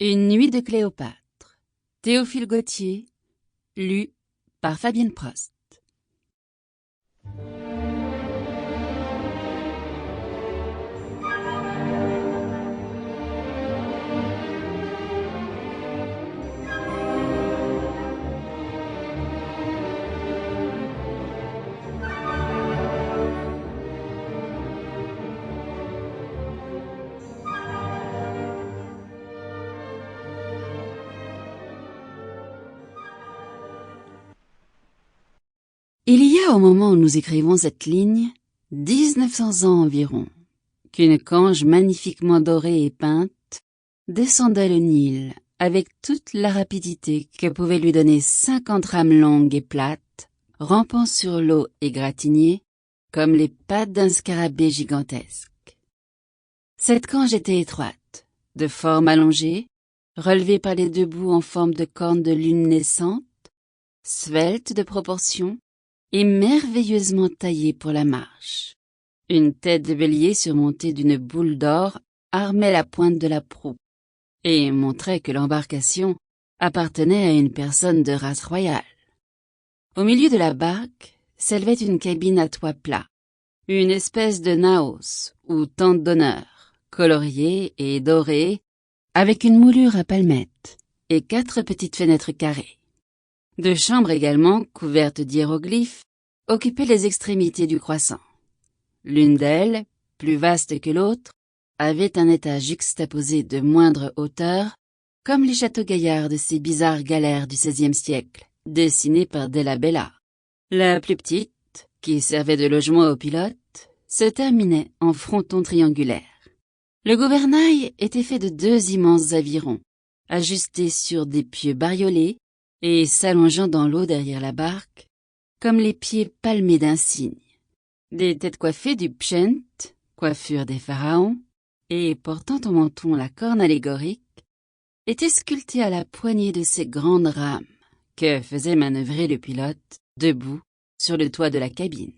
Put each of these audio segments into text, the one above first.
Une nuit de Cléopâtre. Théophile Gautier, lu par Fabienne Prost. Il y a au moment où nous écrivons cette ligne 1900 ans environ, qu'une cange magnifiquement dorée et peinte descendait le Nil avec toute la rapidité que pouvaient lui donner 50 rames longues et plates, rampant sur l'eau égratignée comme les pattes d'un scarabée gigantesque. Cette cange était étroite, de forme allongée, relevée par les deux bouts en forme de cornes de lune naissante, svelte de proportions, et merveilleusement taillée pour la marche. Une tête de bélier surmontée d'une boule d'or armait la pointe de la proue et montrait que l'embarcation appartenait à une personne de race royale. Au milieu de la barque s'élevait une cabine à toit plat, une espèce de naos ou tente d'honneur, coloriée et dorée, avec une moulure à palmettes et 4 petites fenêtres carrées. 2 chambres également, couvertes d'hiéroglyphes, occupaient les extrémités du croissant. L'une d'elles, plus vaste que l'autre, avait un étage juxtaposé de moindre hauteur, comme les châteaux gaillards de ces bizarres galères du XVIe siècle, dessinées par Della Bella. La plus petite, qui servait de logement aux pilotes, se terminait en fronton triangulaire. Le gouvernail était fait de 2 immenses avirons, ajustés sur des pieux bariolés, et s'allongeant dans l'eau derrière la barque, comme les pieds palmés d'un cygne. Des têtes coiffées du pshent, coiffure des pharaons, et portant au menton la corne allégorique, étaient sculptées à la poignée de ces grandes rames que faisait manœuvrer le pilote, debout, sur le toit de la cabine.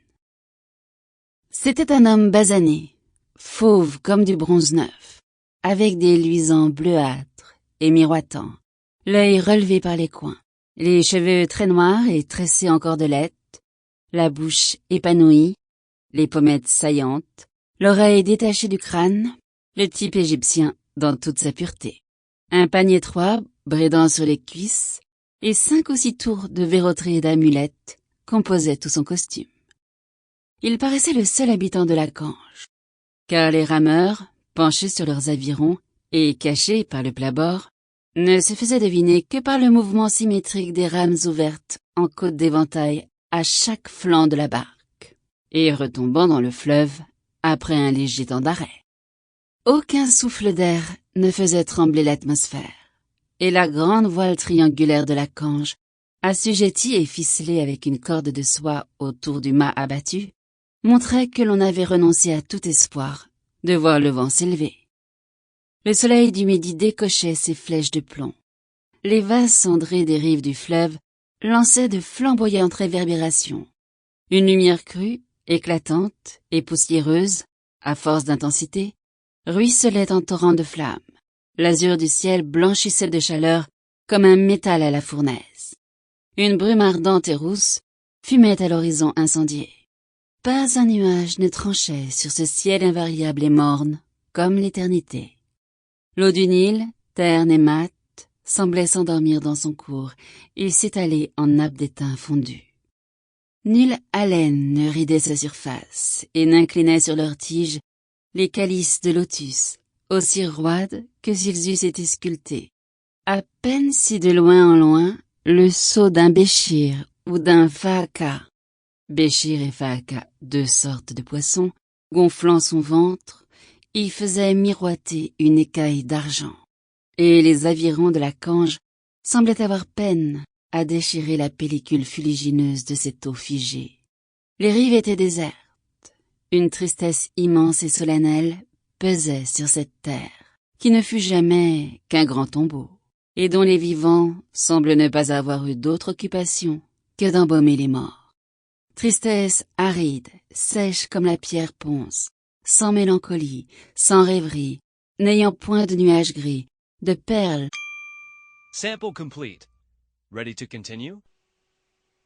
C'était un homme basané, fauve comme du bronze neuf, avec des luisants bleuâtres et miroitants, l'œil relevé par les coins, les cheveux très noirs et tressés en cordelettes, la bouche épanouie, les pommettes saillantes, l'oreille détachée du crâne, le type égyptien dans toute sa pureté. Un panier étroit, bridant sur les cuisses, et 5 ou 6 tours de verroterie et d'amulettes composaient tout son costume. Il paraissait le seul habitant de la cange, car les rameurs, penchés sur leurs avirons et cachés par le plat-bord, ne se faisait deviner que par le mouvement symétrique des rames ouvertes en côte d'éventail à chaque flanc de la barque, et retombant dans le fleuve après un léger temps d'arrêt. Aucun souffle d'air ne faisait trembler l'atmosphère, et la grande voile triangulaire de la cange, assujettie et ficelée avec une corde de soie autour du mât abattu, montrait que l'on avait renoncé à tout espoir de voir le vent s'élever. Le soleil du midi décochait ses flèches de plomb. Les vases cendrés des rives du fleuve lançaient de flamboyantes réverbérations. Une lumière crue, éclatante et poussiéreuse, à force d'intensité, ruisselait en torrent de flammes. L'azur du ciel blanchissait de chaleur comme un métal à la fournaise. Une brume ardente et rousse fumait à l'horizon incendié. Pas un nuage ne tranchait sur ce ciel invariable et morne, comme l'éternité. L'eau du Nil, terne et mate, semblait s'endormir dans son cours et s'étaler en nappes d'étain fondues. Nulle haleine ne ridait sa surface et n'inclinait sur leurs tiges les calices de lotus, aussi roides que s'ils eussent été sculptés. À peine si de loin en loin, le saut d'un béchir ou d'un faaka, béchir et faaka, 2 sortes de poissons, gonflant son ventre, y faisait miroiter une écaille d'argent, et les avirons de la cange semblaient avoir peine à déchirer la pellicule fuligineuse de cette eau figée. Les rives étaient désertes. Une tristesse immense et solennelle pesait sur cette terre, qui ne fut jamais qu'un grand tombeau, et dont les vivants semblent ne pas avoir eu d'autre occupation que d'embaumer les morts. Tristesse aride, sèche comme la pierre ponce, sans mélancolie, sans rêverie, n'ayant point de nuages gris, de perles. Sample complete. Ready to continue?